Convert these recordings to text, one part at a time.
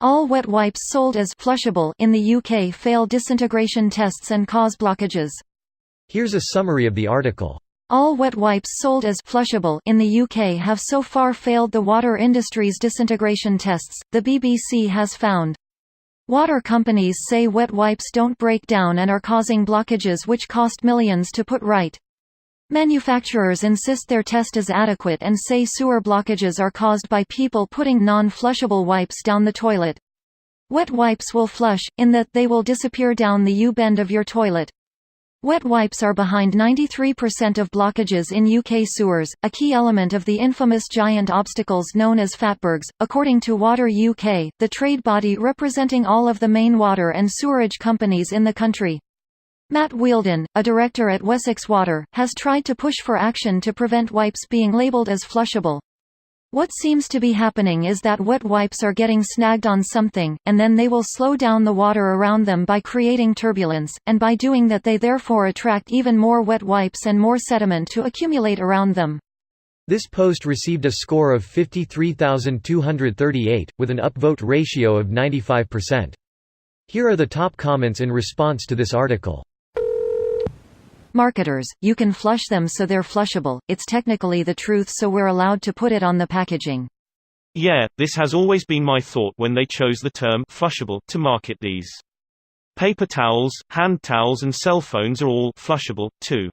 All wet wipes sold as flushable in the UK fail disintegration tests and cause blockages. Here's a summary of the article. All wet wipes sold as flushable in the UK have so far failed the water industry's disintegration tests, the BBC has found. Water companies say wet wipes don't break down and are causing blockages which cost millions to put right. Manufacturers insist their test is adequate and say sewer blockages are caused by people putting non-flushable wipes down the toilet. Wet wipes will flush, in that they will disappear down the U-bend of your toilet. Wet wipes are behind 93% of blockages in UK sewers, a key element of the infamous giant obstacles known as fatbergs, according to Water UK, the trade body representing all of the main water and sewerage companies in the country. Matt Wheeldon, a director at Wessex Water, has tried to push for action to prevent wipes being labelled as flushable. What seems to be happening is that wet wipes are getting snagged on something, and then they will slow down the water around them by creating turbulence, and by doing that they therefore attract even more wet wipes and more sediment to accumulate around them. This post received a score of 53,238, with an upvote ratio of 95%. Here are the top comments in response to this article. Marketers, you can flush them so they're flushable, it's technically the truth so we're allowed to put it on the packaging. Yeah, this has always been my thought when they chose the term flushable to market these. Paper towels, hand towels and cell phones are all flushable, too.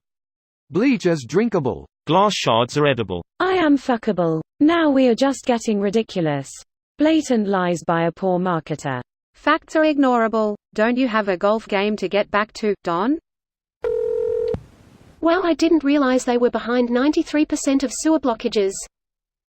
Bleach is drinkable. Glass shards are edible. I am fuckable. Now we are just getting ridiculous. Blatant lies by a poor marketer. Facts are ignorable. Don't you have a golf game to get back to, Don? Well, I didn't realize they were behind 93% of sewer blockages.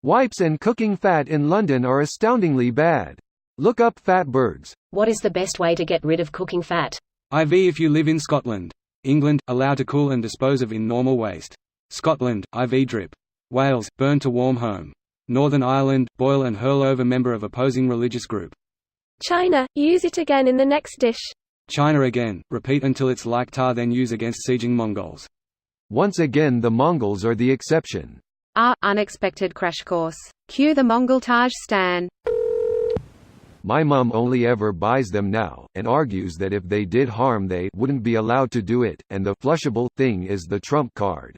Wipes and cooking fat in London are astoundingly bad. Look up fatbergs. What is the best way to get rid of cooking fat? IV if you live in Scotland. England, allow to cool and dispose of in normal waste. Scotland, IV drip. Wales, burn to warm home. Northern Ireland, boil and hurl over member of opposing religious group. China, use it again in the next dish. China again, repeat until it's like tar, then use against sieging Mongols. Once again the Mongols are the exception. Unexpected crash course. Cue the Mongol Taj Stan. My mum only ever buys them now, and argues that if they did harm they wouldn't be allowed to do it, and the flushable thing is the trump card.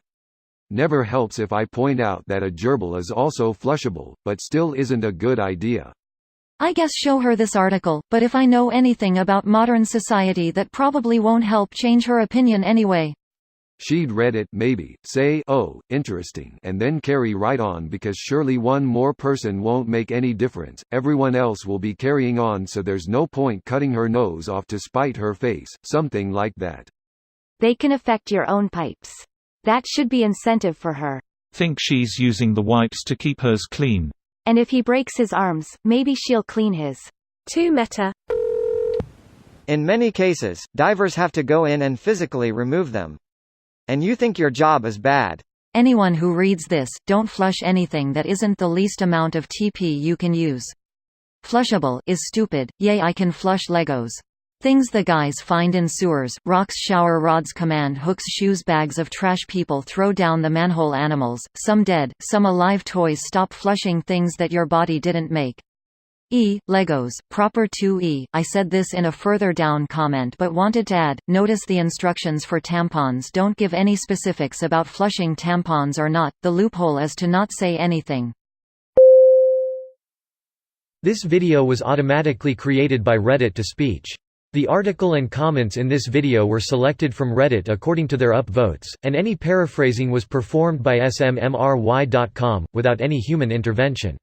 Never helps if I point out that a gerbil is also flushable, but still isn't a good idea. I guess show her this article, but if I know anything about modern society that probably won't help change her opinion anyway. She'd read it, maybe, say, oh, interesting, and then carry right on because surely one more person won't make any difference, everyone else will be carrying on so there's no point cutting her nose off to spite her face, something like that. They can affect your own pipes. That should be incentive for her. Think she's using the wipes to keep hers clean. And if he breaks his arms, maybe she'll clean his. Too meta. In many cases, divers have to go in and physically remove them. And you think your job is bad. Anyone who reads this, don't flush anything that isn't the least amount of TP you can use. Flushable is stupid, yay I can flush Legos. Things the guys find in sewers, rocks, shower rods, command hooks, shoes, bags of trash people throw down the manhole, animals, some dead, some alive, toys. Stop flushing things that your body didn't make. Legos, proper 2 I said this in a further down comment but wanted to add, notice the instructions for tampons don't give any specifics about flushing tampons or not, the loophole is to not say anything. This video was automatically created by Reddit to speech. The article and comments in this video were selected from Reddit according to their upvotes, and any paraphrasing was performed by smmry.com, without any human intervention.